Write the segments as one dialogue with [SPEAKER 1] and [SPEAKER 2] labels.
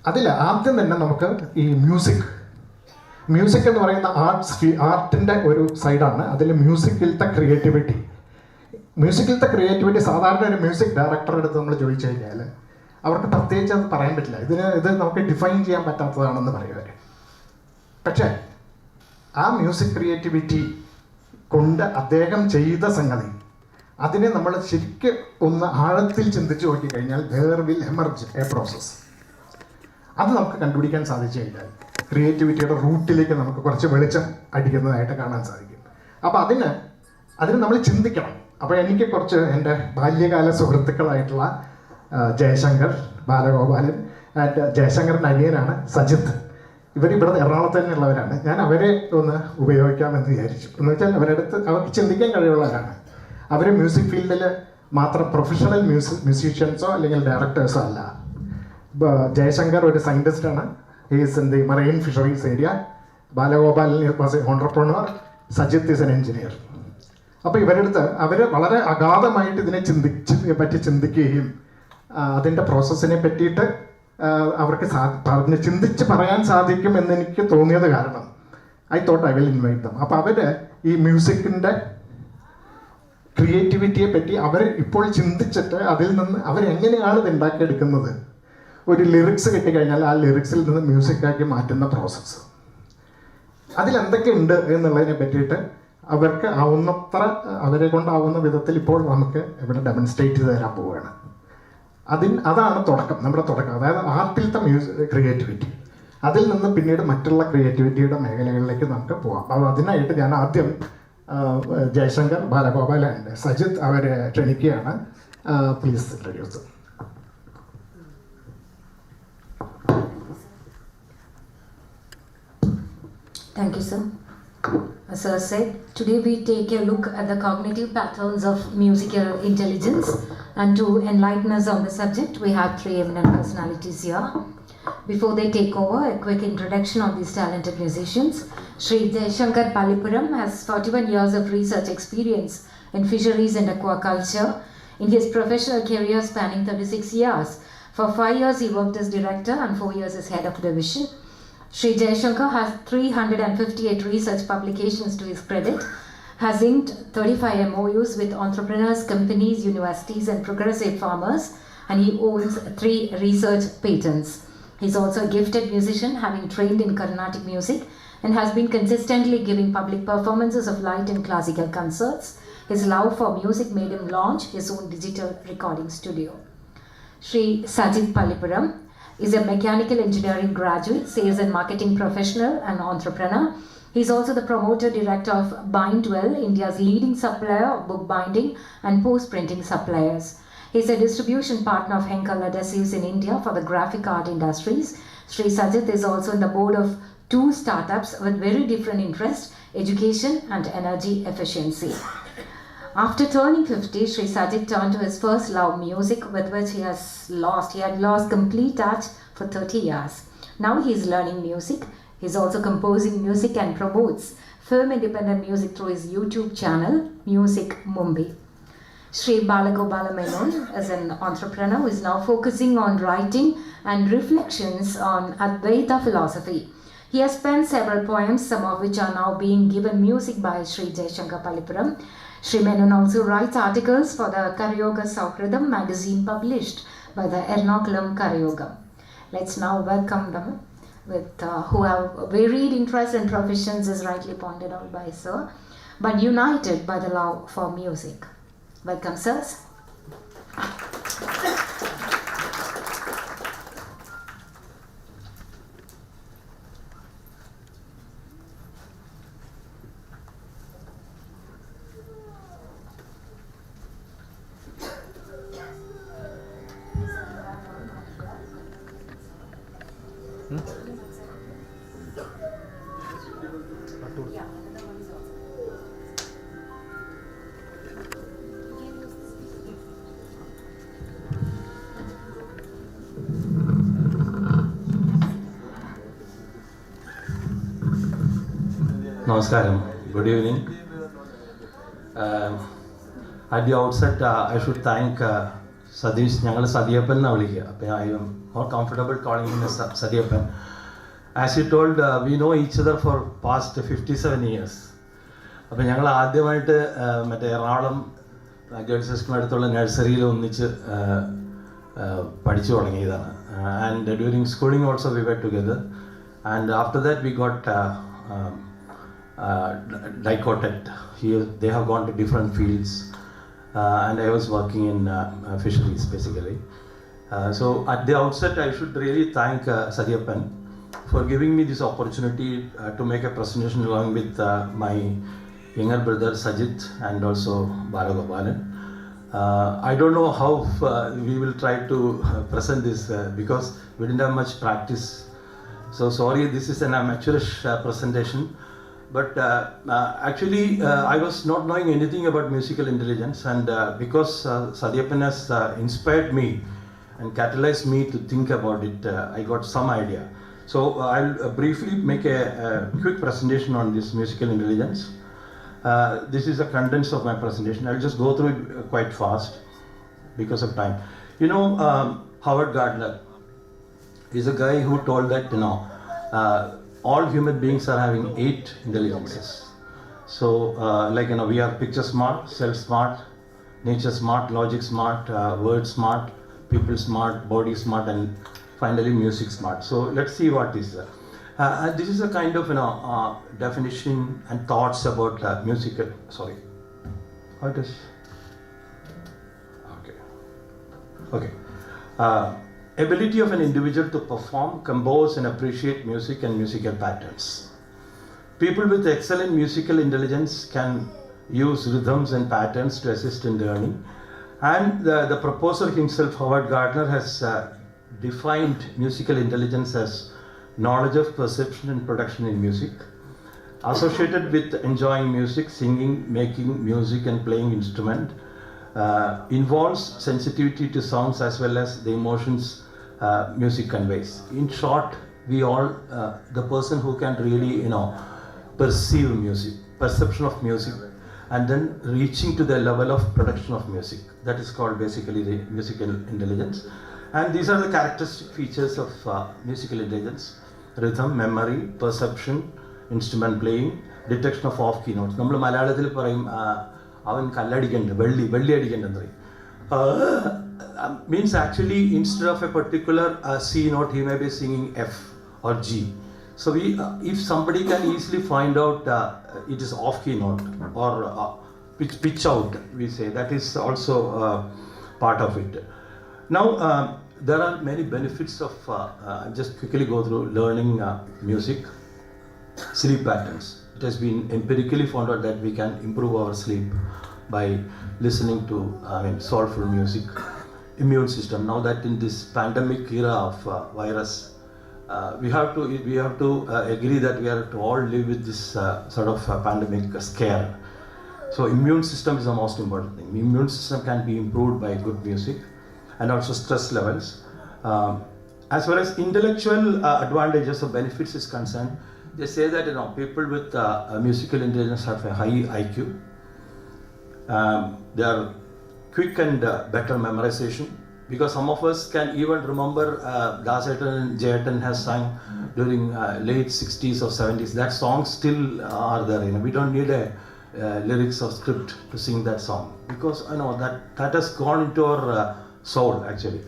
[SPEAKER 1] അതിൽ ആദ്യം തന്നെ നമുക്ക് ഈ മ്യൂസിക് എന്ന് പറയുന്ന ആർട്ടിൻ്റെ ഒരു സൈഡാണ്. അതിൽ മ്യൂസിക്കിലത്തെ ക്രിയേറ്റിവിറ്റി സാധാരണ ഒരു മ്യൂസിക് ഡയറക്ടറുടെ അടുത്ത് നമ്മൾ ചോദിച്ചു കഴിഞ്ഞാൽ അവർക്ക് പ്രത്യേകിച്ച് അത് പറയാൻ പറ്റില്ല. ഇത് നമുക്ക് ഡിഫൈൻ ചെയ്യാൻ പറ്റാത്തതാണെന്ന് പറയുവർ. പക്ഷേ ആ മ്യൂസിക് ക്രിയേറ്റിവിറ്റി കൊണ്ട് അദ്ദേഹം ചെയ്ത സംഗതി, അതിനെ നമ്മൾ ശരിക്കും ഒന്ന് ആഴത്തിൽ ചിന്തിച്ച് നോക്കിക്കഴിഞ്ഞാൽ there will emerge a process. അത് നമുക്ക് കണ്ടുപിടിക്കാൻ സാധിച്ചു കഴിഞ്ഞാൽ ക്രിയേറ്റിവിറ്റിയുടെ റൂട്ടിലേക്ക് നമുക്ക് കുറച്ച് വെളിച്ചം അടിക്കുന്നതായിട്ട് കാണാൻ സാധിക്കും. അപ്പോൾ അതിന് നമ്മൾ ചിന്തിക്കണം. അപ്പോൾ എനിക്ക് കുറച്ച് എൻ്റെ ബാല്യകാല സുഹൃത്തുക്കളായിട്ടുള്ള ജയശങ്കർ, ബാലഗോപാലൻ ആൻഡ് ജയശങ്കറിൻ്റെ അനിയനാണ് സജിത്ത്. ഇവിടെ എറണാകുളത്ത് തന്നെയുള്ളവരാണ്. ഞാൻ അവരെ ഒന്ന് ഉപയോഗിക്കാമെന്ന് വിചാരിച്ചു. എന്ന് വെച്ചാൽ അവർക്ക് ചിന്തിക്കാൻ കഴിവുള്ളവരാണ്. അവർ മ്യൂസിക് ഫീൽഡിൽ മാത്രം പ്രൊഫഷണൽ മ്യൂസീഷ്യൻസോ അല്ലെങ്കിൽ ഡയറക്ടേഴ്സോ അല്ല. ജയശങ്കർ ഒരു സയൻറ്റിസ്റ്റാണ്. Is in the marine fisheries area. Balagopalan was a entrepreneur. Sajith is an engineer. അപ്പോൾ ഇവരെടുത്ത് അവർ വളരെ അഗാധമായിട്ട് ഇതിനെ പറ്റി ചിന്തിക്കുകയും അതിൻ്റെ പ്രോസസ്സിനെ പറ്റിയിട്ട് അവർക്ക് ചിന്തിച്ച് പറയാൻ സാധിക്കും എന്നെനിക്ക് തോന്നിയത് കാരണം I thought I will invite dum. അപ്പോൾ അവർ ഈ മ്യൂസിക്കിൻ്റെ ക്രിയേറ്റിവിറ്റിയെ പറ്റി അവർ ഇപ്പോൾ ചിന്തിച്ചിട്ട് അതിൽ നിന്ന് അവരെങ്ങനെയാണ് ഇത് ഉണ്ടാക്കിയെടുക്കുന്നത്, ഒരു ലിറിക്സ് കിട്ടിക്കഴിഞ്ഞാൽ ആ ലിറിക്സിൽ നിന്ന് മ്യൂസിക്കാക്കി മാറ്റുന്ന പ്രോസസ്സ്, അതിലെന്തൊക്കെ ഉണ്ട് എന്നുള്ളതിനെ പറ്റിയിട്ട് അവർക്ക് ആവുന്നത്ര അവരെ കൊണ്ടാവുന്ന വിധത്തിൽ ഇപ്പോൾ നമുക്ക് ഇവിടെ ഡെമോൺസ്ട്രേറ്റ് ചെയ്ത് തരാൻ പോവുകയാണ്. അതാണ് നമ്മുടെ തുടക്കം. അതായത് ആർട്ടിലത്തെ ക്രിയേറ്റിവിറ്റി, അതിൽ നിന്ന് പിന്നീട് മറ്റുള്ള ക്രിയേറ്റിവിറ്റിയുടെ മേഖലകളിലേക്ക് നമുക്ക് പോകാം. അപ്പോൾ അതിനായിട്ട് ഞാൻ ആദ്യം ജയശങ്കർ, ബാലഗോപാൽ ആൻഡ് സജിത്ത് അവരെ ക്ഷണിക്കുകയാണ്. Please introduce.
[SPEAKER 2] Thank you, sir. As sir said, today we take a look at the cognitive patterns of musical intelligence, and to enlighten us on the subject, we have three eminent personalities here. Before they take over, a quick introduction of these talented musicians. Sajith Pallipuram has 41 years of research experience in fisheries and aquaculture in his professional career spanning 36 years. For 5 years he worked as director and 4 years as head of division. Sri Jayashankar has 358 research publications to his credit, has inked 35 MOUs with entrepreneurs, companies, universities and progressive farmers, and he owns 3 research patents. He is also a gifted musician, having trained in Carnatic music, and has been consistently giving public performances of light and classical concerts. His love for music made him launch his own digital recording studio. Sri Sajith Pallipuram is a mechanical engineering graduate, sales and marketing professional and entrepreneur. He is also the promoter director of Bindwell, India's leading supplier of book binding and post-printing suppliers. He is a distribution partner of Henkel Adhesives in India for the graphic art industries. Sri Sajith is also on the board of 2 startups with very different interests, education and energy efficiency. After turning 50, Sri Sajith turned to his first love, music, with which he had lost complete touch for 30 years. Now he is learning music. He is also composing music and promotes film independent music through his YouTube channel, Music Mumbai. Sri Balagopalan and I is an entrepreneur who is now focusing on writing and reflections on Advaita philosophy. He has penned several poems, some of which are now being given music by Sri Jayashankar Pallipuram. Sri Menon also writes articles for the Karayoga Saukridam magazine published by the Ernakulam Karayogam. Let's now welcome them who have varied interests and professions, as rightly pointed out by sir, but united by the love for music. Welcome, sirs.
[SPEAKER 3] Namaskaram. Good evening. At the outset, I should thank Sathish. ഞങ്ങൾ സതിയപ്പൻ എന്നാണ് വിളിക്കുക. അപ്പം more comfortable calling him as Sadhyapan. As you told, we know each other for past 57 years. അപ്പോൾ ഞങ്ങൾ ആദ്യമായിട്ട് മറ്റേ Ernakulam girls ഹൈസ്കൂളിന് അടുത്തുള്ള നഴ്സറിയിൽ ഒന്നിച്ച് പഠിച്ചു തുടങ്ങിയതാണ്. And during schooling also we were together. And after that we got dichoted. They have gone to different fields, and I was working in fisheries basically. So at the outset, I should really thank Sadhyapan for giving me this opportunity to make a presentation along with my younger brother Sajith and also Balagopalan. I don't know how we will try to present this because we didn't have much practice. So sorry, this is an amateurish presentation. But actually, I was not knowing anything about musical intelligence, and because Sadhyapan has inspired me and catalyzed me to think about it, I got some idea. So I'll briefly make a quick presentation on this musical intelligence. This is a contents of my presentation. I'll just go through it quite fast because of time. You know, Howard Gardner is a guy who told that, you know, all human beings are having 8 intelligences. So, like, you know, we are picture smart, self smart, nature smart, logic smart, word smart, people smart, body smart, and finally music smart. So, let's see what is that. This is a kind of, you know, definition and thoughts about musical. Sorry, how it is? Okay. Ability of an individual to perform, compose and appreciate music and musical patterns. People with excellent musical intelligence can use rhythms and patterns to assist in learning. And the proposer himself, Howard Gardner, has defined musical intelligence as knowledge of perception and production in music, associated with enjoying music, singing, making music and playing instrument, involves sensitivity to sounds as well as the emotions music conveys. In short, we all, the person who can really, you know, perceive music, perception of music, and then reaching to the level of production of music. That is called basically the musical intelligence. And these are the characteristic features of musical intelligence: rhythm, memory, perception, instrument playing, detection of off-key notes. നമ്മൾ മലയാളത്തിൽ പറയും അവൻ കല്ലടിക്കണ്ട്, വെള്ളി അടിക്കണ്ടെന്ന് പറയും. Means actually instead of a particular C note, he may be singing F or G. So if somebody can easily find out it is off-key note or pitch out, we say, that is also part of it. Now there are many benefits of just quickly go through learning music. Sleep patterns. It has been empirically found out that we can improve our sleep by listening to soulful music. Immune system. Now that in this pandemic era of virus, we have to agree that we have to all live with this sort of pandemic scare. So immune system is the most important thing. Immune system can be improved by good music, and also stress levels. As far as intellectual advantages or benefits is concerned, they say that, you know, people with musical intelligence have a high IQ. They are quick and better memorization, because some of us can even remember Dasetan and Jayatan has sung during late 60s or 70s. That songs still are there. You know, we don't need a lyrics or script to sing that song, because you know that has gone into our soul actually.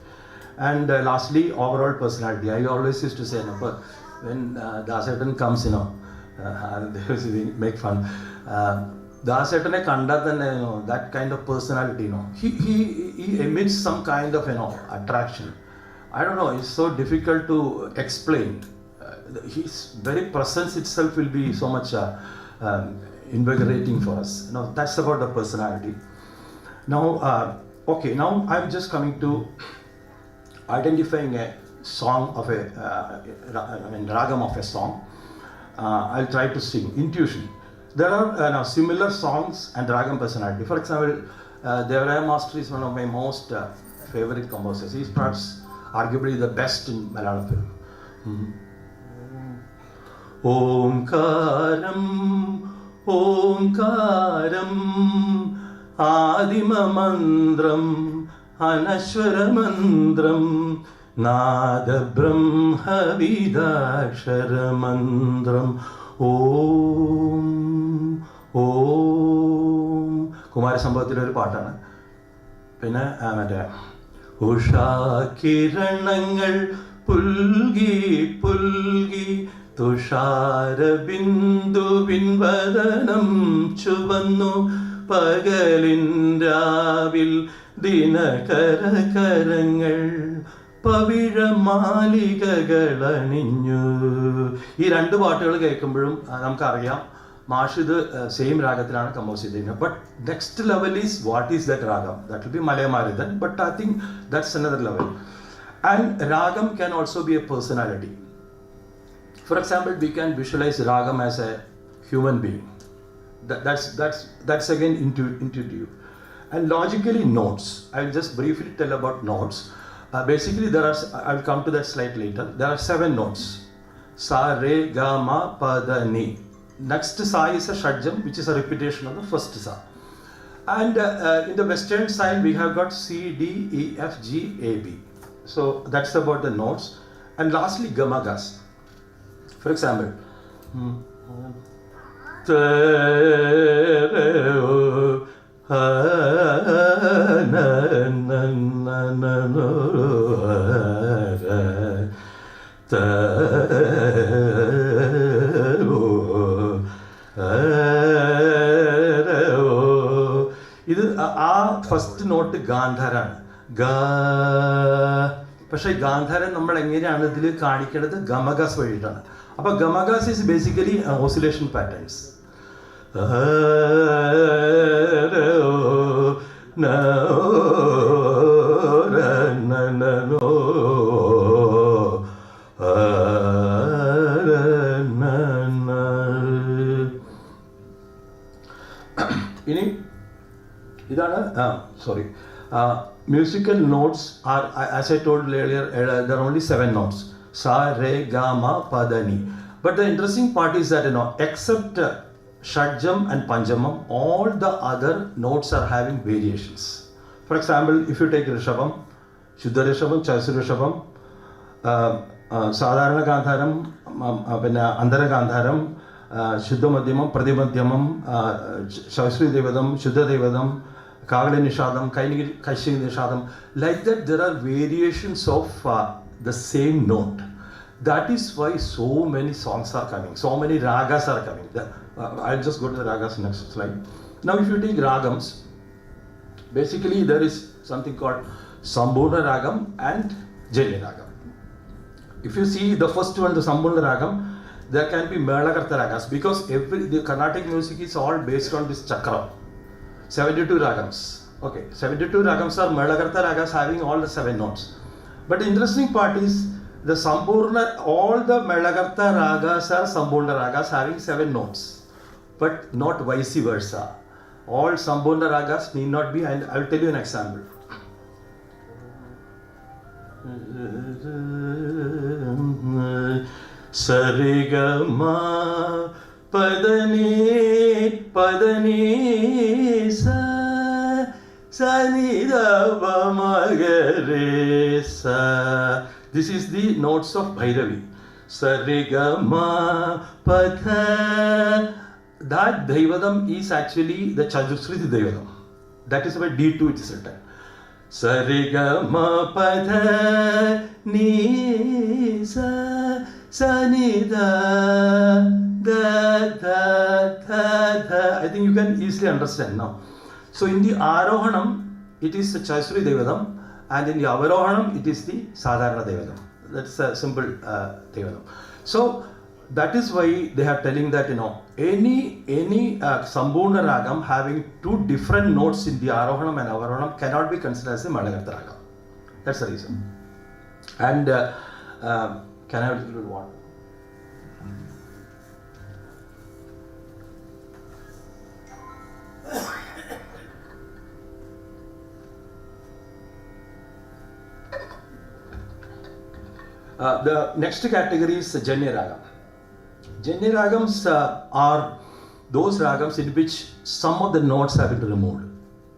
[SPEAKER 3] And lastly, overall personality. I always used to say, you know, when Dasetan comes, you know, they make fun. Dasetane kanda തന്നെ, you know, that kind of personality, you know, he emits some kind of, you know, attraction. I don't know, it's so difficult to explain. His very presence itself will be so much invigorating for us. You know, that's about the personality. Now, okay, now I'm just coming to identifying a song of a ragam of a song. I'll try to sing. Intuition. There are now similar songs and ragam personality. For example, Devaraya Master is one of my most favorite composers. He is perhaps arguably the best in Malayalam film. Omkaram, Omkaram, Adima Mandram, Anashwara Mandram, നാദബ്രഹ്മവിദാക്ഷരമന്ത്രം ഓം ഓം. കുമാരസംഭവത്തിലൊരു പാട്ടാണ്. പിന്നെ മറ്റേ ഉഷാകിരണങ്ങൾ പുൽകി പുൽകി തുഷാരബിന്ദുവിൻ വദനം ചുവന്നു പകലിൻ രാവിൽ ദിനകരകരങ്ങൾ പവിഴമാലികകളണിഞ്ഞു. ഈ രണ്ട് പാട്ടുകൾ കേൾക്കുമ്പോഴും നമുക്കറിയാം മാഷ് ഇത് സെയിം രാഗത്തിലാണ് കമ്പോസ് ചെയ്തിരിക്കുന്നത്. But next level is what is that ragam? That will be Malayamarutham. But I think that's another level. And ragam can also be a personality. For example, we can visualize ragam as a human being. That's again intuitive. And logically, notes. I will just briefly tell about notes. Basically, I will come to that slide later. There are 7 notes. Sa, re, ga, ma, pa, da, ni. Next sa is a shadjam, which is a repetition of the first sa. And in the western side, we have got C, D, E, F, G, A, B. So that's about the notes. And lastly, gamagas. For example, ഇത് ആ first not ഗാന്ധാരാണ്. പക്ഷേ ഗാന്ധാരം നമ്മൾ എങ്ങനെയാണ് ഇതിൽ കാണിക്കേണ്ടത്? ഗമഗാസ് വഴിയിട്ടാണ്. അപ്പോൾ ഗമഗാസ് is basically oscillation patterns. ഇനി ഇതാണ് musical notes are, as I told earlier, there are only 7 notes. Sa, re, ga, ma, pa, da, ni. But the interesting part is that, except shadjam and panjamam, all the other notes are having variations. For example, if you take rishabam, shuddha rishabam, chayasur rishabam, sadharana gandharam, andara gandharam, shuddha madhyamam, pradimadhyamam, chayasur devadam, shuddha devadam, Kagale Nishadam, Kaishing Nishadam. Like that, there are variations of the same note. That is why so many songs are coming, so many ragas are coming. I'll just go to the ragas next slide. Now, if you take ragams, basically there is something called Sambhurna Ragam and Janya Ragam. If you see the first one, the Sambhurna Ragam, there can be Melakarta Ragas, because the Carnatic music is all based on this chakra. 72 ragams. Okay, 72 ragams are Melakarta ragas having all the 7 notes. But the interesting part is the Sambhurna, all the Melakarta ragas are Sambhurna ragas having 7 notes, but not vice versa. All Sambhurna ragas need not be, and I will tell you an example. Sarigama Padani Padani sa Sanidava Magare sa. This is the notes of Bhairavi. Sarigama Padha. That Daivadam is actually the Chajusriti Daivadam. That is why D2 it is written. Sarigama Padha Ni sa Sanida. I think you can easily understand now. So in the Arohanam, it is the Chayasuri Devadam, and in the Avarohanam, it is the Sadharana Devadam. That's a simple Devadam. So that is why they are telling that any Sambhurna Ragam having 2 different notes in the Arohanam and Avarohanam cannot be considered as a Malakarta Ragam. That's the reason. And can I have a little bit water? The next category is Janya Ragam. Janya Ragams are those ragams in which some of the notes have been removed.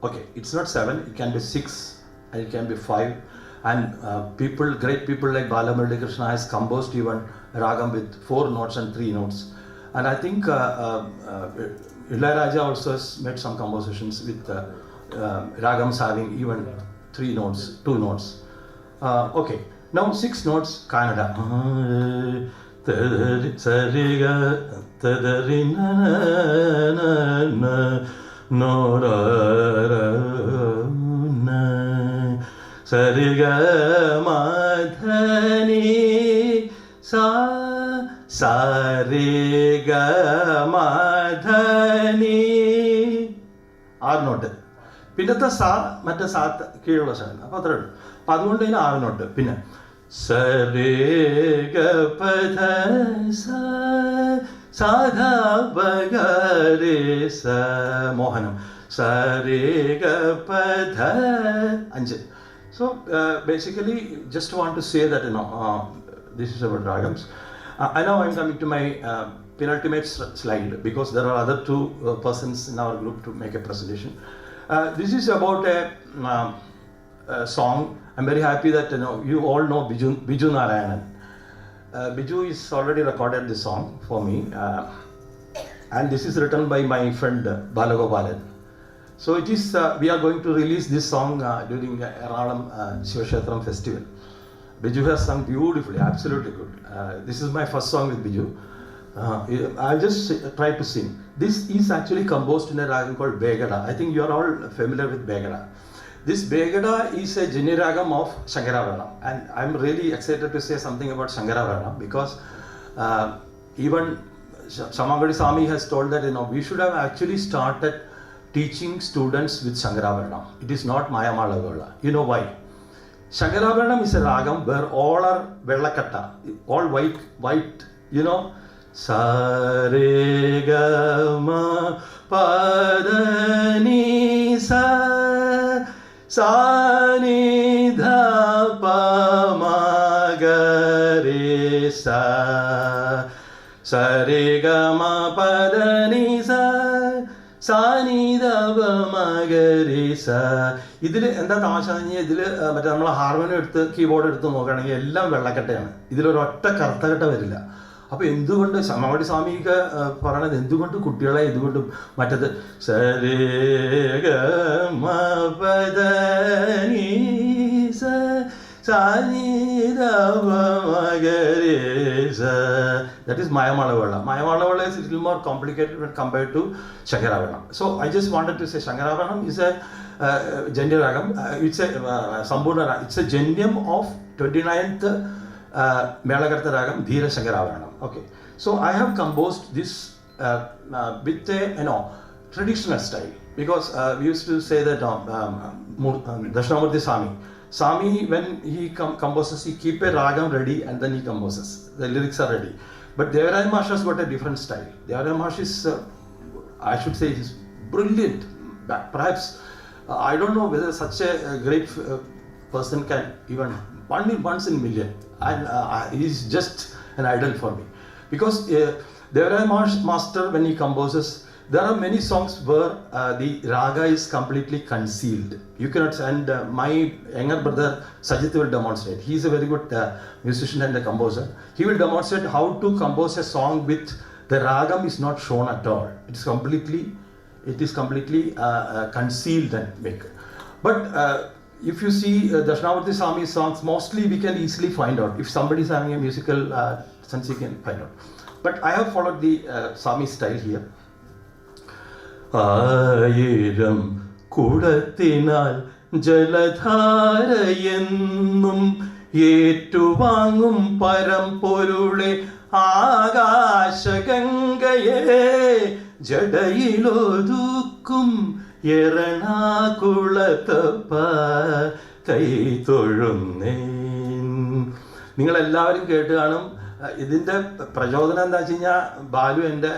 [SPEAKER 3] Okay, it's not 7, it can be 6 and it can be 5. And great people like Balagopalan Krishna has composed even ragam with 4 notes and 3 notes. And I think Ilayaraja also has made some compositions with ragams having even 3 notes, 2 notes. Okay, now 6 notes, Kannada. Sariga tadarina na Sariga madhani sa Sariga madhani 6 note. പിന്നത്തെ സാ മറ്റേ സാ കീഴുള്ള സാധനം. അപ്പോൾ അത്രേ ഉള്ളൂ. അപ്പം അതുകൊണ്ട് തന്നെ 6 നോട്ട്. പിന്നെ സരേഗ പധ സാധാ ബഗരേ സ മോഹനം സരേഗ പധ 5. So basically just want to say that this is about ragams. I know I'm coming to my penultimate slide because there are other 2 persons in our group to make a presentation. This is about a song. I'm very happy that you all know Biju Narayanan. Biju is already recorded this song for me, and this is written by my friend Balagopalan. So it is we are going to release this song during Ernakulam Shivashetram festival. Biju has sung beautifully, absolutely good. This is my first song with Biju. I'll just try to sing. This is actually composed in a ragam called Begada. I think you are all familiar with Begada. This Begada is a Jini ragam of Shankarabharanam, and I'm really excited to say something about Shankarabharanam because even Samagadi Swami has told that we should have actually started teaching students with Shankarabharanam. It is not Mayamalagola. You know why? Shankarabharanam is a ragam where all are Vellakatta, all white, Sa re ga ma pa da ni sa sa ni dha pa ma ga re sa sa re ga ma pa da ni sa sa ni dha pa ma ga re sa. ഇതിൽ എന്താ തമാശ കഴിഞ്ഞാൽ ഇതിൽ മറ്റേ നമ്മൾ harmonium എടുത്ത് keyboard എടുത്ത് നോക്കുകയാണെങ്കിൽ എല്ലാം വെള്ളക്കട്ടയാണ്. ഇതിലൊരൊറ്റ കറുത്തക്കട്ട വരില്ല. അപ്പോൾ എന്തുകൊണ്ട് സമവടി സ്വാമിക്ക് പറയണത് എന്തുകൊണ്ട് കുട്ടികളെ ഇതുകൊണ്ട് മറ്റത് that is Mayamalavala. Mayamalavala is a little more complicated when compared to Shankarabharanam. So I just wanted to say Shankarabharanam is a Janya ragam. It's a Sambhurna ragam. It's a Janyam of 29th Melakartha ragam Dhira Shankarabharanam. Okay, so I have composed this with a traditional style because we used to say that Dakshinamurti Swami when he composes, he keep a ragam ready and then he composes. The lyrics are ready. But Devaraya Maharshi has got a different style. Devaraya Maharshi is, I should say, is brilliant. Perhaps I don't know whether such a great person can even once in a million. And he is just an idol for me because Devaraya Master, when he composes, there are many songs where the raga is completely concealed. You cannot, and my younger brother Sajith will demonstrate. He is a very good musician and a composer. He will demonstrate how to compose a song with the ragam is not shown at all. It is completely concealed and make. But if you see Dakshinamurti Swami's songs, mostly we can easily find out. If somebody is having a musical sense, you can find out. But I have followed the Swami style here. ആയിരം കുടത്തിനാൽ ജലധാരയെന്നും ഏറ്റുവാങ്ങും പരമ്പൊരുളെ ആകാശഗംഗയെ ജടയിലൊതുക്കും എറണാകുളത്തപ്പ കൈതൊഴുന്നേൻ. നിങ്ങളെല്ലാവരും കേട്ട് കാണും. ഇതിൻ്റെ പ്രചോദനം എന്താ വെച്ച് കഴിഞ്ഞാൽ ബാലു എൻ്റെ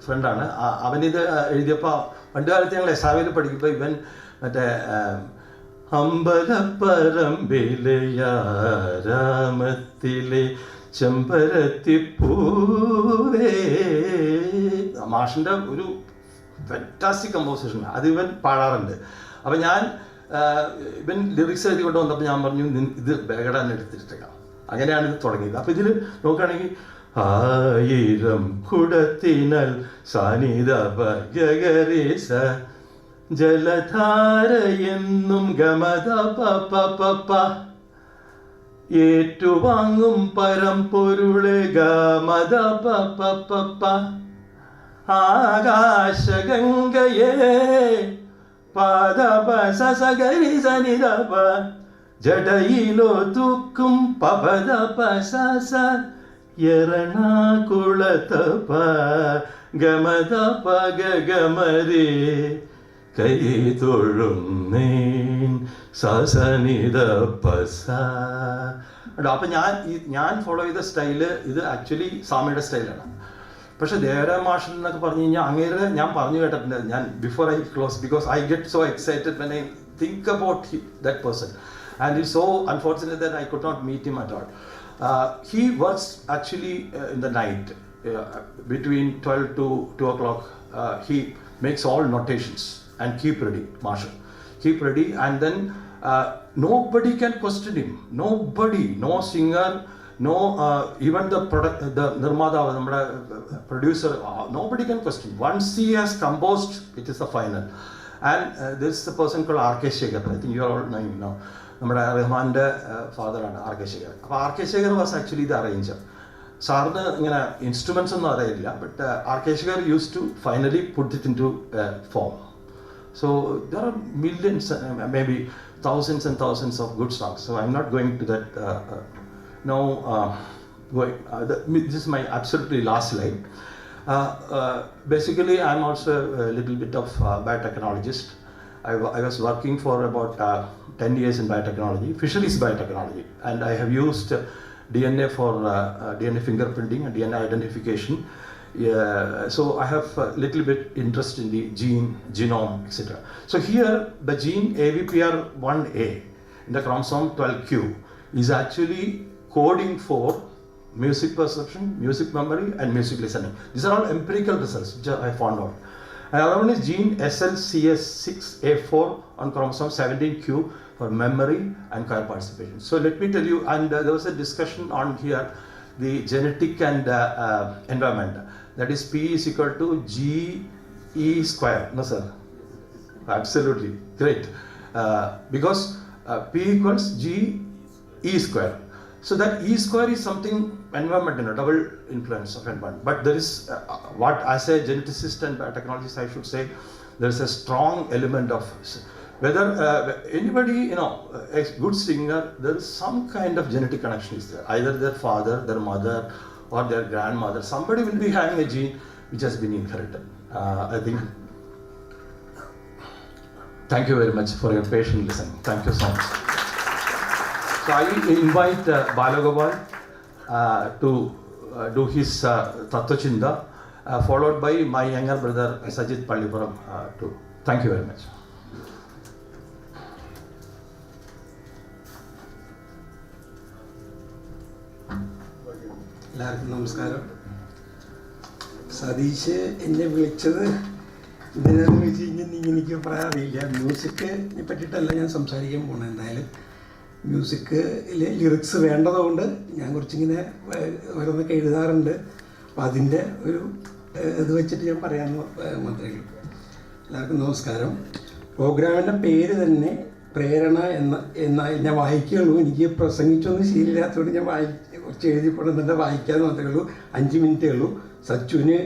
[SPEAKER 3] ഫ്രണ്ടാണ്. അവനിത് എഴുതിയപ്പോൾ പണ്ട് കാലത്ത് ഞങ്ങൾ എസാവിൽ പഠിക്കുമ്പോൾ ഇവൻ മറ്റേ അമ്പലപ്പറമ്പിലെ യാരാമത്തിലെ ചെമ്പരത്തിപ്പൂവേ മാഷിൻ്റെ ഒരു ഫാന്റാസ്റ്റിക് കമ്പോസിഷൻ അത് ഇവൻ പാടാറുണ്ട്. അപ്പം ഞാൻ ഇവൻ ലിറിക്സ് എഴുതി കൊണ്ട് വന്നപ്പോൾ ഞാൻ പറഞ്ഞു ഇത് ബേഗടാൻ എടുത്തിട്ടേക്കാം. അങ്ങനെയാണ് ഇത് തുടങ്ങിയത്. അപ്പോൾ ഇതിൽ നോക്കുകയാണെങ്കിൽ ആയിരം കുടത്തിനൽ സാനിധ ഗഗരീസ ജലധാര എന്നും ഗമത പ ഏറ്റുവാങ്ങും പരമ്പൊരുളെ ഗമത പ ആകാശഗംഗയേ പാദപ സസഗരി സനിധപ ജടയിലോ തൂക്കും പപദപ സസ എറണാകുളത്തപ ഗമതപ ഗഗമരേ കൈ തൊഴുന്നേൻ സസനിധപ സ. അപ്പം ഞാൻ ഫോളോ ചെയ്ത സ്റ്റൈല് ഇത് ആക്ച്വലി സ്വാമിയുടെ സ്റ്റൈലാണ്. പക്ഷെ ദേവരാം മാഷൻ എന്നൊക്കെ പറഞ്ഞു കഴിഞ്ഞാൽ അങ്ങേരെ ഞാൻ പറഞ്ഞു കേട്ടിട്ടുണ്ട്. ഞാൻ before I close because I get so excited when I think about that person and it's so unfortunate that I could not meet him at all. He works actually in the night between 12 to 2 o'clock. He makes all notations and keep ready, Marshal. Keep ready, and then nobody can question him. Nobody, no singer, no even the nirmada, the producer, nobody can question. Once he has composed, it is the final. And there is a person called R.K. Shekhar. I think you are all knowing now. നമ്മുടെ റഹ്മാൻ്റെ ഫാദറാണ് R.K. Shekhar. അപ്പോൾ R.K. Shekhar was actually the arranger. സാറിന് ഇങ്ങനെ instruments ഒന്നും അറിയില്ല, but R.K. Shekhar used to finally put it into form. So there are millions, maybe thousands and thousands of good songs. So I'm not going to that now. This is my absolutely last slide. Basically, I'm also a little bit of biotechnologist. I was working for about 10 years in biotechnology, fisheries biotechnology, and I have used DNA for DNA fingerprinting and DNA identification. So I have a little bit interest in the genome, etc. So here the gene AVPR1A in the chromosome 12q is actually coding for music perception, music memory, and music listening. These are all empirical results which I found out. Another one is gene SLCS6A4 on chromosome 17q for memory and choir participation. So let me tell you, and there was a discussion on here, the genetic and environment. That is P is equal to GE square. No sir? Absolutely. Great. Because P equals GE square. So that E square is something environment, double influence of environment. But there is, what as a geneticist and biotechnologist I should say, there is a strong element of, whether anybody, a good singer, there is some kind of genetic connection is there. Either their father, their mother, or their grandmother. Somebody will be having a gene which has been inherited. I think. Thank you very much for your patient listening. Thank you so much. So I invite Balagopal to do his Tattva-chinta, followed by my younger brother Sajith Pallipuram too. Thank you very much.
[SPEAKER 4] എല്ലാവർക്കും നമസ്കാരം. സതീഷ് എന്നെ വിളിച്ചത് എന്തിനാന്ന് വെച്ച് കഴിഞ്ഞാൽ എനിക്ക് പറയാറില്ല. മ്യൂസിക്കിനെ പറ്റിയിട്ടല്ല ഞാൻ സംസാരിക്കാൻ പോകണം. എന്തായാലും മ്യൂസിക്കിൽ ലിറിക്സ് വേണ്ടതുകൊണ്ട് ഞാൻ കുറച്ചിങ്ങനെ ഓരോന്നൊക്കെ എഴുതാറുണ്ട്. അപ്പം അതിൻ്റെ ഒരു ഇത് വെച്ചിട്ട് ഞാൻ പറയാമെന്ന് മാത്രമേ ഉള്ളൂ. എല്ലാവർക്കും നമസ്കാരം. പ്രോഗ്രാമിൻ്റെ പേര് തന്നെ പ്രേരണ എന്ന ഞാൻ വായിക്കുകയുള്ളൂ. എനിക്ക് പ്രസംഗിച്ചൊന്നും ശീലമില്ലാത്തതുകൊണ്ട് ഞാൻ കുറച്ച് എഴുതിപ്പോണെന്നെ വായിക്കാമെന്ന് മാത്രമേ ഉള്ളൂ. 5 മിനിറ്റേ ഉള്ളൂ. സജിത്തിന്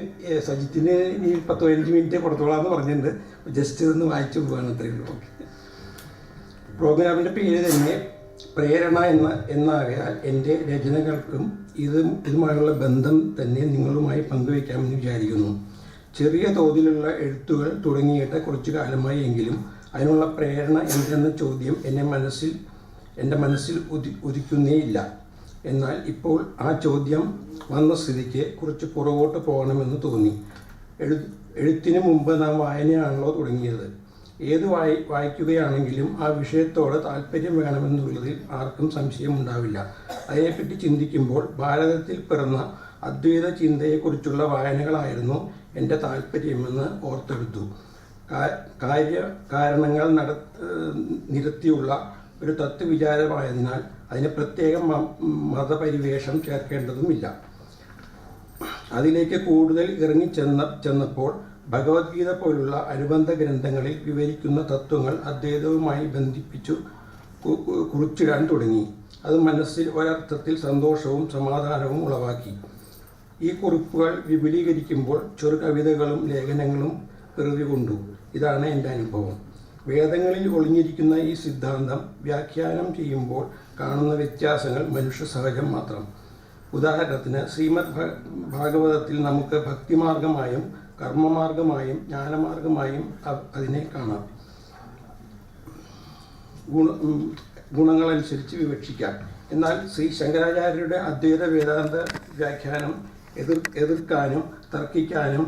[SPEAKER 4] ഇനി 10-15 മിനിറ്റ് കൊടുത്തോളാമെന്ന് പറഞ്ഞിട്ടുണ്ട്. ജസ്റ്റ് ഇതൊന്ന് വായിച്ചു പോകാൻ അത്രയേ ഉള്ളൂ. ഓക്കെ. പ്രോഗ്രാമിൻ്റെ പേര് തന്നെ പ്രേരണ എന്നാകയാൽ എൻ്റെ രചനകൾക്കും ഇതുമായുള്ള ബന്ധം തന്നെ നിങ്ങളുമായി പങ്കുവയ്ക്കാമെന്ന് വിചാരിക്കുന്നു. ചെറിയ തോതിലുള്ള എഴുത്തുകൾ തുടങ്ങിയിട്ട് കുറച്ചു കാലമായി എങ്കിലും അതിനുള്ള പ്രേരണ എന്തെന്ന ചോദ്യം എൻ്റെ മനസ്സിൽ ഉദിക്കുന്നേയില്ല. എന്നാൽ ഇപ്പോൾ ആ ചോദ്യം വന്ന സ്ഥിതിക്ക് കുറച്ച് പുറകോട്ട് പോകണമെന്ന് തോന്നി. എഴുത്തിന് മുമ്പ് നാം വായനയാണല്ലോ തുടങ്ങിയത്. ഏത് വായിക്കുകയാണെങ്കിലും ആ വിഷയത്തോട് താല്പര്യം വേണമെന്നുള്ളതിൽ ആർക്കും സംശയമുണ്ടാവില്ല. അതിനെപ്പറ്റി ചിന്തിക്കുമ്പോൾ ഭാരതത്തിൽ പിറന്ന അദ്വൈത ചിന്തയെക്കുറിച്ചുള്ള വായനകളായിരുന്നു എൻ്റെ താല്പര്യമെന്ന് ഓർത്തെടുത്തു. കാരണങ്ങൾ നിരത്തിയുള്ള ഒരു തത്വവിചാരമായതിനാൽ അതിന് പ്രത്യേകം മതപരിവേഷം ചേർക്കേണ്ടതുമില്ല. അതിലേക്ക് കൂടുതൽ ചെന്നപ്പോൾ ഭഗവത്ഗീത പോലുള്ള അനുബന്ധ ഗ്രന്ഥങ്ങളിൽ വിവരിക്കുന്ന തത്വങ്ങൾ അദ്വൈതവുമായി ബന്ധിപ്പിച്ചു കുറിച്ചിടാൻ തുടങ്ങി. അത് മനസ്സിൽ ഒരർത്ഥത്തിൽ സന്തോഷവും സമാധാനവും ഉളവാക്കി. ഈ കുറിപ്പുകൾ വിപുലീകരിക്കുമ്പോൾ ചെറുകവിതകളും ലേഖനങ്ങളും പിറവികൊണ്ടു. ഇതാണ് എൻ്റെ അനുഭവം. വേദങ്ങളിൽ ഒളിഞ്ഞിരിക്കുന്ന ഈ സിദ്ധാന്തം വ്യാഖ്യാനം ചെയ്യുമ്പോൾ കാണുന്ന വ്യത്യാസങ്ങൾ മനുഷ്യ സഹജം മാത്രം. ഉദാഹരണത്തിന് ശ്രീമദ് ഭാഗവതത്തിൽ നമുക്ക് ഭക്തിമാർഗമായും കർമ്മമാർഗമായും ജ്ഞാനമാർഗമായും അതിനെ കാണാം. ഗുണങ്ങളനുസരിച്ച് വിവക്ഷിക്കാം. എന്നാൽ ശ്രീ ശങ്കരാചാര്യരുടെ അദ്വൈത വേദാന്ത വ്യാഖ്യാനം എതിർക്കാനും തർക്കിക്കാനും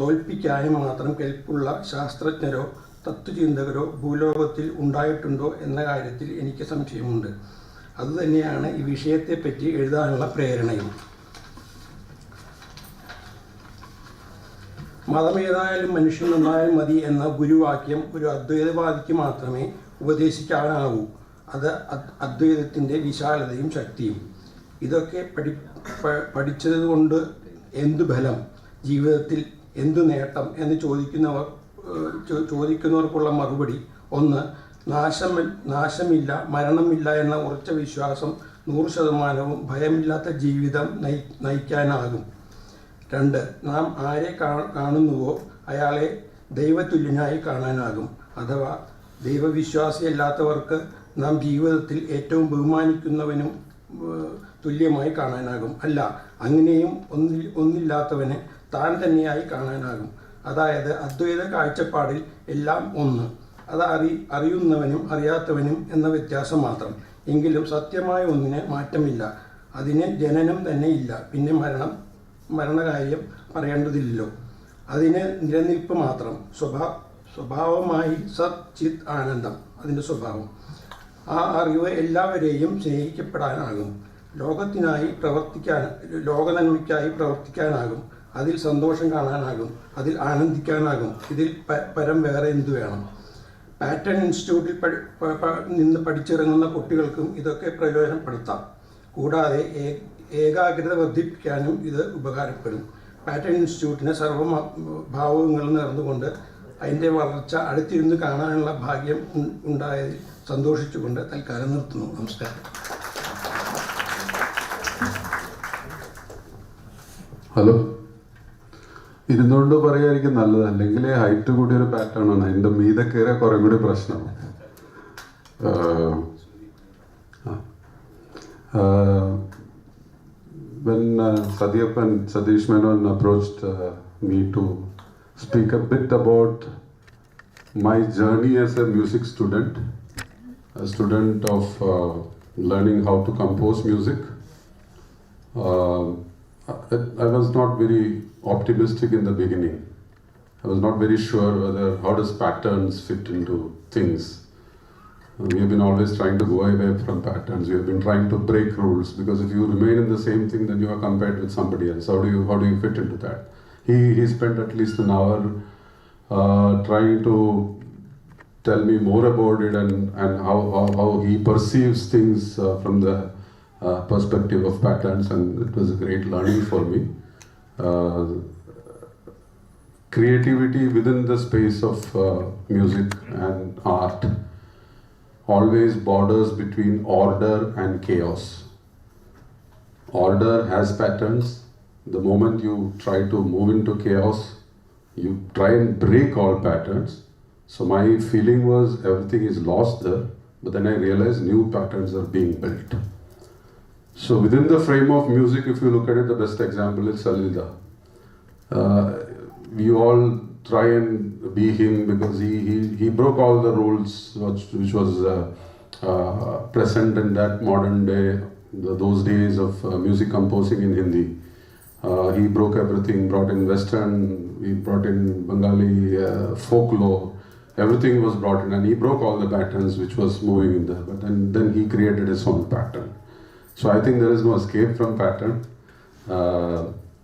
[SPEAKER 4] തോൽപ്പിക്കാനും മാത്രം കെൽപ്പുള്ള ശാസ്ത്രജ്ഞരോ തത്വചിന്തകരോ ഭൂലോകത്തിൽ ഉണ്ടായിട്ടുണ്ടോ എന്ന കാര്യത്തിൽ എനിക്ക് സംശയമുണ്ട്. അതുതന്നെയാണ് ഈ വിഷയത്തെപ്പറ്റി എഴുതാനുള്ള പ്രേരണയും. മതമേതായാലും മനുഷ്യൻ നന്നായാലും മതി എന്ന ഗുരുവാക്യം ഒരു അദ്വൈതവാദിക്ക് മാത്രമേ ഉപദേശിക്കാനാവൂ. അത് അദ്വൈതത്തിൻ്റെ വിശാലതയും ശക്തിയും. ഇതൊക്കെ പഠിച്ചതുകൊണ്ട് എന്തു ഫലം, ജീവിതത്തിൽ എന്തു നേട്ടം എന്ന് ചോദിക്കുന്നവർക്കുള്ള മറുപടി: ഒന്ന്, നാശമില്ല, മരണമില്ല എന്ന ഉറച്ച വിശ്വാസം 100% ഭയമില്ലാത്ത ജീവിതം നയിക്കാനാകും. 2, നാം ആരെ കാണുന്നുവോ അയാളെ ദൈവതുല്യനായി കാണാനാകും. അഥവാ ദൈവവിശ്വാസിയല്ലാത്തവർക്ക് നാം ജീവിതത്തിൽ ഏറ്റവും ബഹുമാനിക്കുന്നവനും തുല്യമായി കാണാനാകും. അല്ല, അങ്ങനെയും ഒന്നില്ലാത്തവനെ താൻ തന്നെയായി കാണാനാകും. അതായത് അദ്വൈത കാഴ്ചപ്പാടിൽ എല്ലാം ഒന്ന്. അത് അറിയുന്നവനും അറിയാത്തവനും എന്ന വ്യത്യാസം മാത്രം. എങ്കിലും സത്യമായ ഒന്നിന് മാറ്റമില്ല. അതിന് ജനനം തന്നെ ഇല്ല. പിന്നെ മരണകാര്യം പറയേണ്ടതില്ലല്ലോ. അതിന് നിലനിൽപ്പ് മാത്രം. സ്വഭാവമായി സത് ചിത് ആനന്ദം അതിൻ്റെ സ്വഭാവം. ആ അറിവ് എല്ലാവരെയും സ്നേഹിക്കപ്പെടാനാകും. ലോകനന്മയ്ക്കായി പ്രവർത്തിക്കാനാകും. അതിൽ സന്തോഷം കാണാനാകും. അതിൽ ആനന്ദിക്കാനാകും. ഇതിൽ പരം വേറെ എന്തു വേണം? പാറ്റേൺ ഇൻസ്റ്റിറ്റ്യൂട്ടിൽ നിന്ന് പഠിച്ചിറങ്ങുന്ന കുട്ടികൾക്കും ഇതൊക്കെ പ്രയോജനപ്പെടുത്താം. കൂടാതെ ഏകാഗ്രത വർദ്ധിപ്പിക്കാനും ഇത് ഉപകാരപ്പെടും. പാറ്റേൺ ഇൻസ്റ്റിറ്റ്യൂട്ടിന് സർവ്വഭാവങ്ങൾ നേർന്നുകൊണ്ട് അതിൻ്റെ വളർച്ച അടുത്തിരുന്ന് കാണാനുള്ള ഭാഗ്യം ഉണ്ടായതിൽ സന്തോഷിച്ചുകൊണ്ട് തൽക്കാലം നിർത്തുന്നു. നമസ്കാരം.
[SPEAKER 5] ഹലോ. ഇരുന്നുകൊണ്ട് പറയായിരിക്കും നല്ലത്, അല്ലെങ്കിൽ ഹൈറ്റ് കൂടിയൊരു പാറ്റേൺ ആണ്. അതിൻ്റെ മീതെ കയറിയ കുറേ കൂടി പ്രശ്നമാണ്. When Sathish Menon approached me to speak a bit about my journey as a music student, a student of learning how to compose music, I was not very optimistic in the beginning. I was not very sure how does patterns fit into things. We have been always trying to go away from patterns. We have been trying to break rules, because if you remain in the same thing, then you are compared with somebody else. How do you fit into that? He spent at least an hour trying to tell me more about it and how he perceives things from the perspective of patterns, and it was a great learning for me. Creativity within the space of music and art always borders between order and chaos. Order has patterns. The moment you try to move into chaos, you try and break all patterns. So my feeling was everything is lost there, but then I realized new patterns are being built. So within the frame of music, if you look at it, the best example is Salida. We all try and be him because he broke all the rules which was present in that modern day, those days of music composing in Hindi. He broke everything, brought in Western, he brought in Bengali folklore, everything was brought in, and he broke all the patterns which was moving in there, but then he created his own pattern. So I think there is no escape from pattern.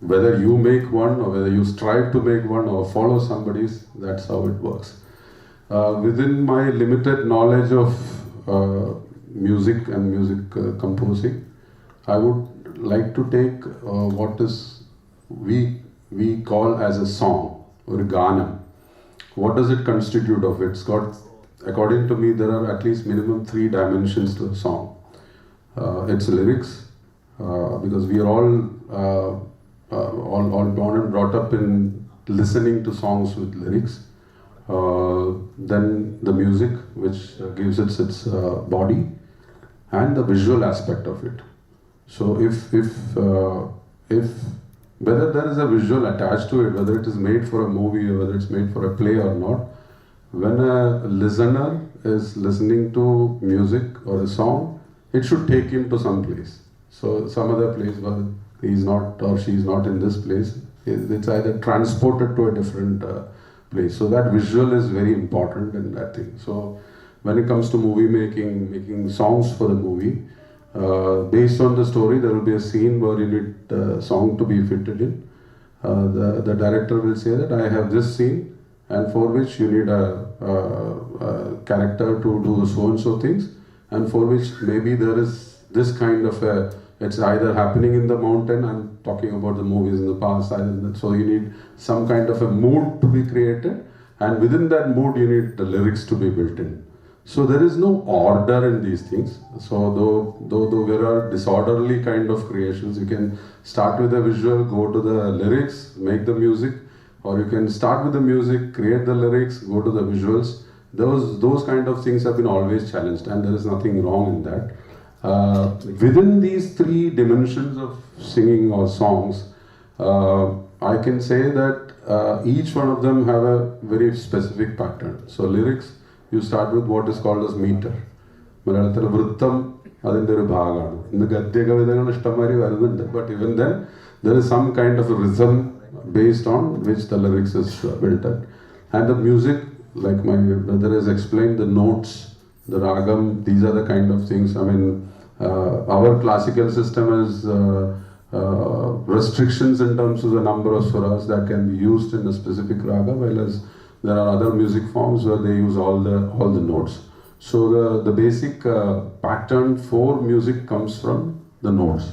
[SPEAKER 5] whether you make one or whether you strive to make one or follow somebody's, that's how it works. Within my limited knowledge of music and music composing, I would like to take what is we call as a song or a gana. What does it constitute of? It's got, according to me, there are at least minimum 3 dimensions to a song. It's lyrics, because we are all born and brought up in listening to songs with lyrics. Then the music, which gives it its body, and the visual aspect of it. So if whether there is a visual attached to it, whether it is made for a movie or whether it's made for a play or not, when a listener is listening to music or a song, it should take him to some place. So some other place where he's not or she's not in this place, it's either transported to a different place. So that visual is very important in that thing. So when it comes to movie making songs for the movie, based on the story, there will be a scene where you need the song to be fitted in. The director will say that I have this scene, and for which you need a character to do so and so things, and for which maybe there is this kind of a, it's either happening in the mountain. I'm talking about the movies in the past, so you need some kind of a mood to be created, and within that mood you need the lyrics to be built in. So there is no order in these things. So though there are disorderly kind of creations, you can start with the visual, go to the lyrics, make the music, or you can start with the music, create the lyrics, go to the visuals. Those kind of things have been always challenged, and there is nothing wrong in that. Within these 3 dimensions of singing or songs, I can say that each one of them have a very specific pattern. So lyrics, you start with what is called as meter. മലയാളത്തിൽ വൃത്തം അതിൻ്റെ ഒരു ഭാഗമാണ്. ഇന്ന് ഗദ്യകവിതകൾ ഇഷ്ടംമാതിരി വരുന്നുണ്ട്, but even then there is some kind of a rhythm based on which the lyrics is built at. And the music, like my brother has explained, the notes, the ragam, these are the kind of things. I mean, our classical system has restrictions in terms of the number of swaras that can be used in a specific raga, whereas there are other music forms where they use all the notes. So the basic pattern for music comes from the notes,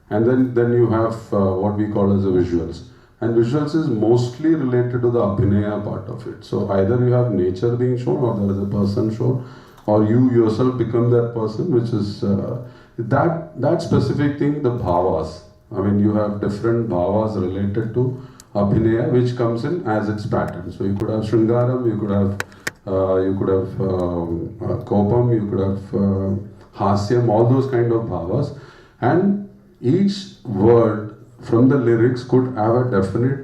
[SPEAKER 5] and then you have what we call as the visuals. And visuals is mostly related to the abhinaya part of it. So either you have nature being shown, or there is a person shown, or you yourself become that person, which is that specific thing, the bhavas. I mean, you have different bhavas related to abhinaya, which comes in as its pattern. So you could have shringaram, you could have kopam, you could have hasyam, all those kind of bhavas, and each word from the lyrics could have a definite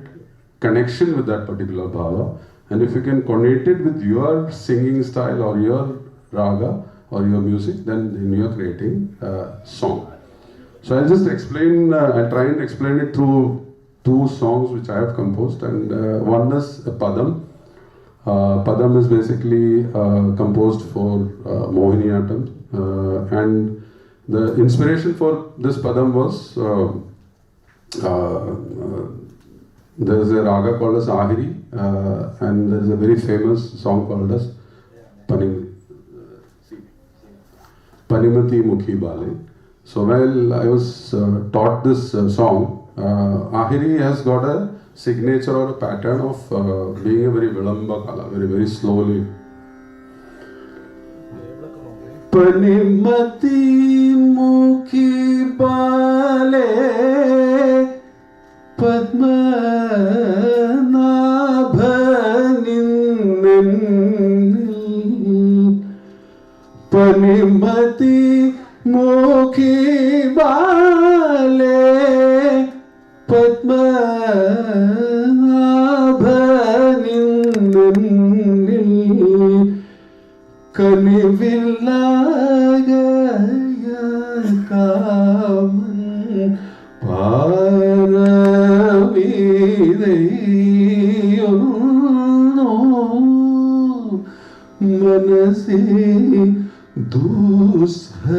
[SPEAKER 5] connection with that particular bhava, and if you can connect it with your singing style or your raga or your music, then you are creating a song. So I'll just explain, I'll try and explain it through 2 songs which I have composed, and one is a padam. Padam is basically composed for Mohiniyattam, and the inspiration for this padam was there is a raga called as Ahiri, and there is a very famous song called as Panimati Mukhi Bale. So while I was taught this song, Ahiri has got a signature or a pattern of being a very vilamba kala, very slowly. Panimati Mukhi Bale Padmanabhanin Panimati Mukhi Bale Padmanabhanin Kanivillagaya Kaman Paravidayunno Manasi Dushamiyo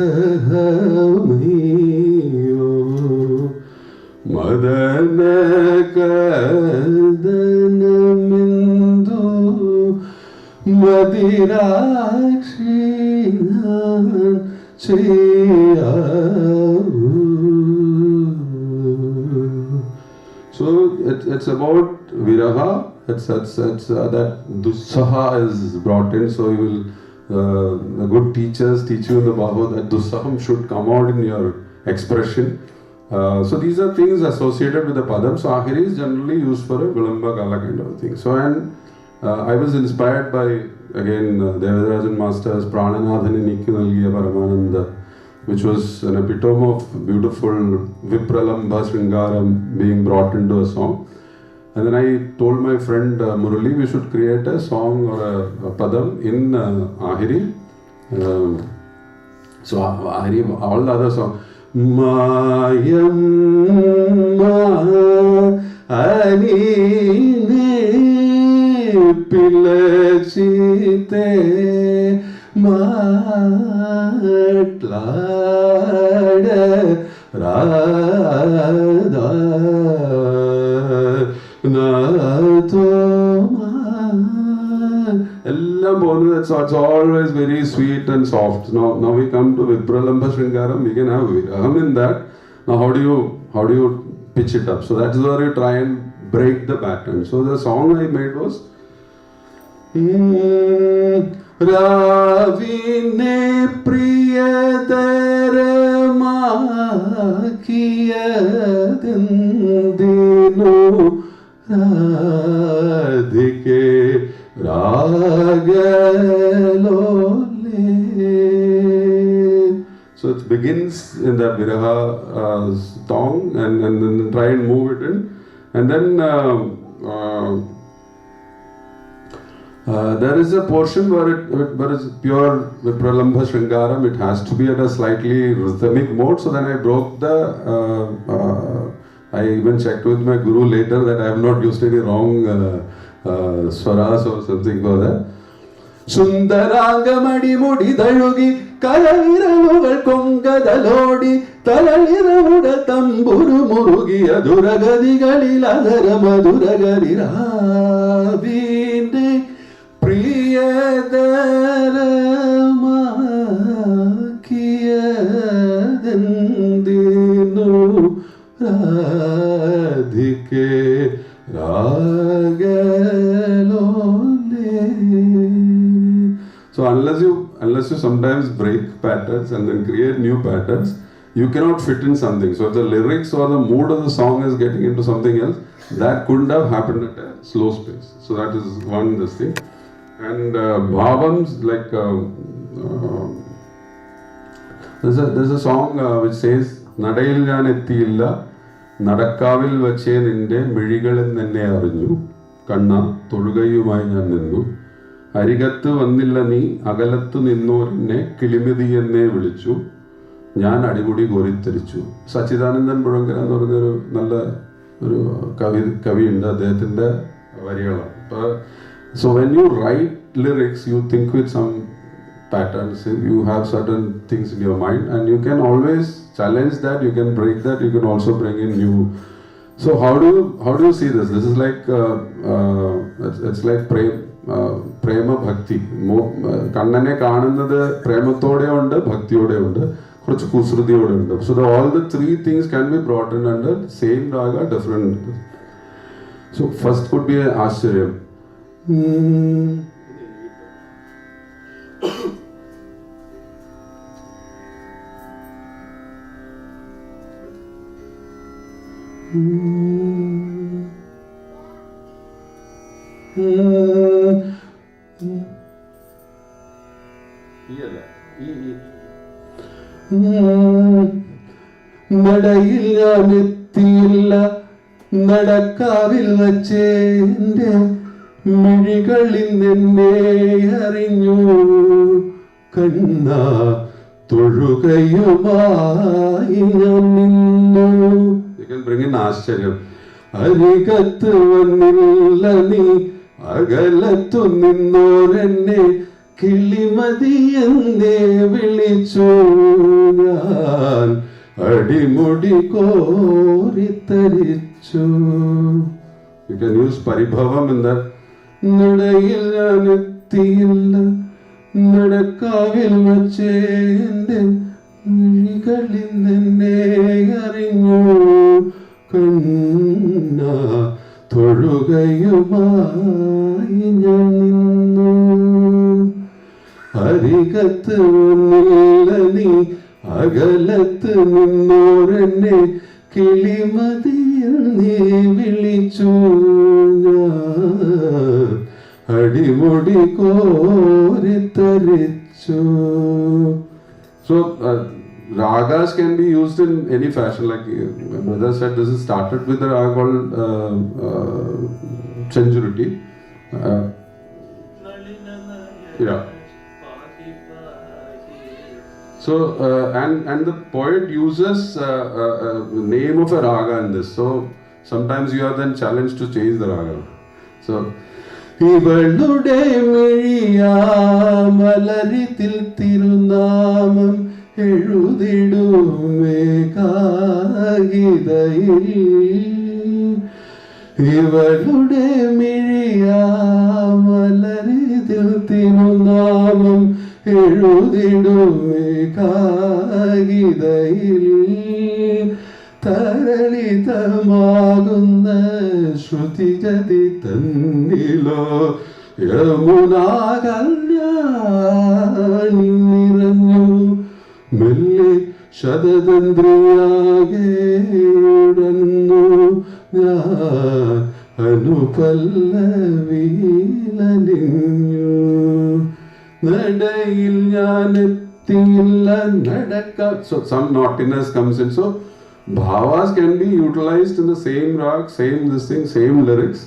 [SPEAKER 5] Mada കനകദനമിന്ദു മദിരാക്ഷി So it's about viraha. It's that dussaha is brought in. So you will the good teachers teach you in the Bhagavad that dussaham should come out in your expression. So these are things associated with the padam. So ahiri is generally used for a vilamba kala kind of thing. So and I was inspired by again Devarajan Master's Prananathan Nikku Nalgiya Paramananda, which was an epitome of beautiful Vipralambha Sringaram being brought into a song. And then I told my friend Murali we should create a song or a padam in Ahiri. So Ahiri, all the other songs. Mayamma Anine Pilachite Matlada Radha Natoma. So it's always very sweet and soft. Now we come to Vipralambha Sringaram, we can have Viraham in that. Now how do you pitch it up? So that's where you try and break the pattern. So the song I made was Ravine Priyadarama Kiyadindino Radhike Ragalole. So it begins in that viraha song and then try and move it in. And then there is a portion where it's pure Vipralambha Sringaram. It has to be at a slightly rhythmic mode. So then I broke I even checked with my guru later that I have not used any wrong swaras or something for that. Sundarangamadi mudi dalugi Kalaviravugal kongadalodi Talaliravуда tamburu murugi Aduragadigalila Maduragadirabinde Priyadarama Kiyadendino Radhike Ragalole. So unless you sometimes break patterns and then create new patterns, you cannot fit in something. So if the lyrics or the mood of the song is getting into something else, that couldn't have happened at a slow pace. So that is one this thing. And bhavams, like there's a song which says Nadayil njan ettiyilla Nadakavil vache ninte mizhigalil nenne arinju Kanna tolugayumayi njan ninnu Arigattu vannilla nee agalattu ninnorinne kilimidi enne vilichu ഞാൻ അടിമുടി കോരിത്തരിച്ചു. സച്ചിദാനന്ദൻ പുഴങ്കര എന്ന് പറഞ്ഞൊരു നല്ല ഒരു കവിയുണ്ട്, അദ്ദേഹത്തിൻ്റെ വരികളാണ്. So when you write lyrics, you think with some patterns, you have certain things in your mind and you can always challenge that, you can break that, you can also bring in new. So how do you see this? This is like it's like പ്രേമ ഭക്തി. കണ്ണനെ കാണുന്നത് പ്രേമത്തോടെ ഉണ്ട്, ഭക്തിയോടെ ഉണ്ട്, കുറച്ച് കുസൃതിയോടെ ഉണ്ട്. So all the three things can be brought in under same raga, different. So first could be Ashcharyam. നടയിൽ ഞാൻ എത്തിയില്ല, നടക്കാവിൽ വച്ചേ എൻ്റെ മിഴികളിൽ നിന്നെ അറിഞ്ഞു, കണ്ണ തൊഴുകയുമായി ഞാൻ നിന്നു. You can bring in ആശ്ചര്യം. അരികത്ത് വന്നില്ല നീ, അകലത്തു നിന്നോരെന്നെ കിളിമതി എന്നെ വിളിച്ചു, ഞാൻ അടിമുടി കോരിത്തരിച്ചു. You can use paribhavam in that. നടയിൽ ഞാൻ എത്തിയില്ല, നടക്കാവിൽ വച്ചേ എൻ്റെ മിഴികളിൽ നിന്നെ അറിഞ്ഞു കണ്ണ തൊഴുകയുമായി ഞാൻ നിന്നു. അരികത്ത് ഒന്നില്ല നീ, അകലത്ത് നിന്നോരെന്നെ കിളിമതിയിൽ നീ വിളിച്ചു. ഞാൻ അടിമുടി കോരിത്തരിച്ചു. So ragas can be used in any fashion. Like my brother said, this is started with a raga called Chanjuruti. Yeah. So and the poet uses name of a raga in this. So sometimes you are then challenged to change the raga. So ഇവളുടെ മിഴിയാമലരിതിൽ തിരുനാമം എഴുതിടുമേ കാകിതയിൽ. ഇവളുടെ മിഴിയാമലരിതിൽ തിരുനാമം എഴുതിടുമേ കാകിതയിൽ. തരളിതമാകുന്ന ശ്രുതിഗതി തന്നിലോ യമുനാകല്യാണി നിറഞ്ഞു. മെല്ലെ ശതതന്ത്രിയാകെ ഉടന്നു ഞാൻ അനുപല്ലവിയിലലിഞ്ഞു. നടയിൽ ഞാൻ എത്തിയില്ല, നടക്കാം. So some naughtiness comes in. So bhavas can be utilized in the same rag, same this thing, same lyrics,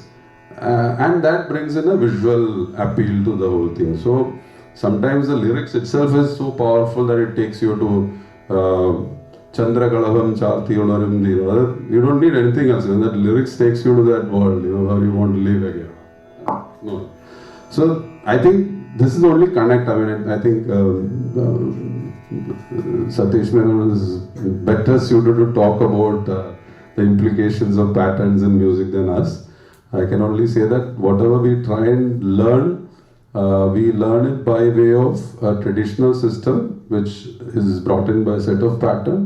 [SPEAKER 5] and that brings in a visual appeal to the whole thing. So sometimes the lyrics itself is so powerful that it takes you to Chandragalavam Charti Onarim. You don't need anything else. And that lyrics takes you to that world, you know, where you want to live again. No. So I think this is the only connect. I mean, I think Sathish Menon is better suited to talk about the implications of patterns in music than us. I can only say that whatever we try and learn, we learn it by way of a traditional system which is brought in by a set of pattern,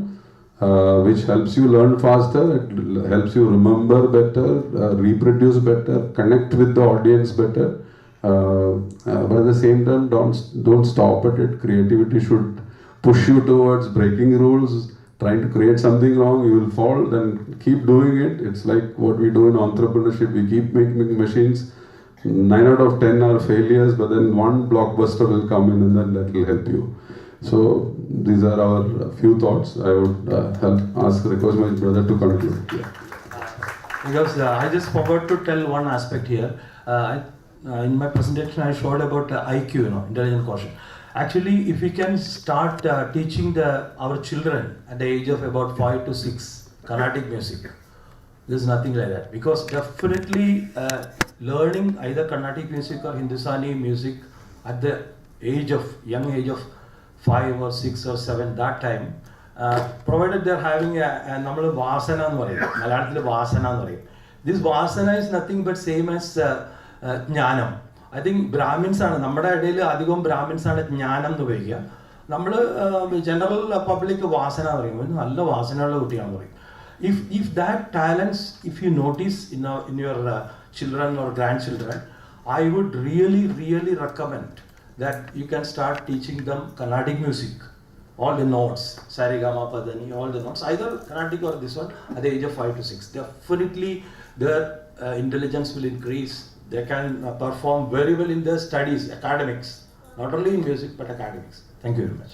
[SPEAKER 5] which helps you learn faster, it helps you remember better, reproduce better, connect with the audience better. But at the same time, don't stop at it. Creativity should push you towards breaking rules, trying to create something wrong, you will fall, then keep doing it. It's like what we do in entrepreneurship. We keep making machines. 9 out of 10 are failures, but then one blockbuster will come in and then that will help you. So these are our few thoughts. I would request my brother to conclude. Yeah.
[SPEAKER 3] Because I just forgot to tell one aspect here. In my presentation, I showed about IQ, intelligent quotient. Actually, if we can start teaching our children at the age of about 5 to 6 Carnatic music, there's nothing like that. Because definitely learning either Carnatic music or Hindustani music at the young age of 5 or 6 or 7, that time, provided they're having a vasana nu parayum, Malayathil vasana nu parayum. This vasana is nothing but same as jnanam. I think Brahmins are നമ്മുടെ ഇടയിൽ അധികം ബ്രാഹ്മിൻസ് ആണ് ജ്ഞാനം എന്ന് പറയുക. നമ്മൾ general public വാസന പറയുമ്പോൾ നല്ല വാസനയുള്ള കുട്ടിയാണെന്ന് പറയും. If that talents, if you notice in your children or grandchildren, I would really recommend that you can start teaching them Carnatic music, all the notes, Sarigama, Padani, all the notes, either Carnatic or this one at the age of 5 to 6. Definitely their intelligence will increase. They can perform very well in their studies, academics, not only in music but academics. Thank you very much.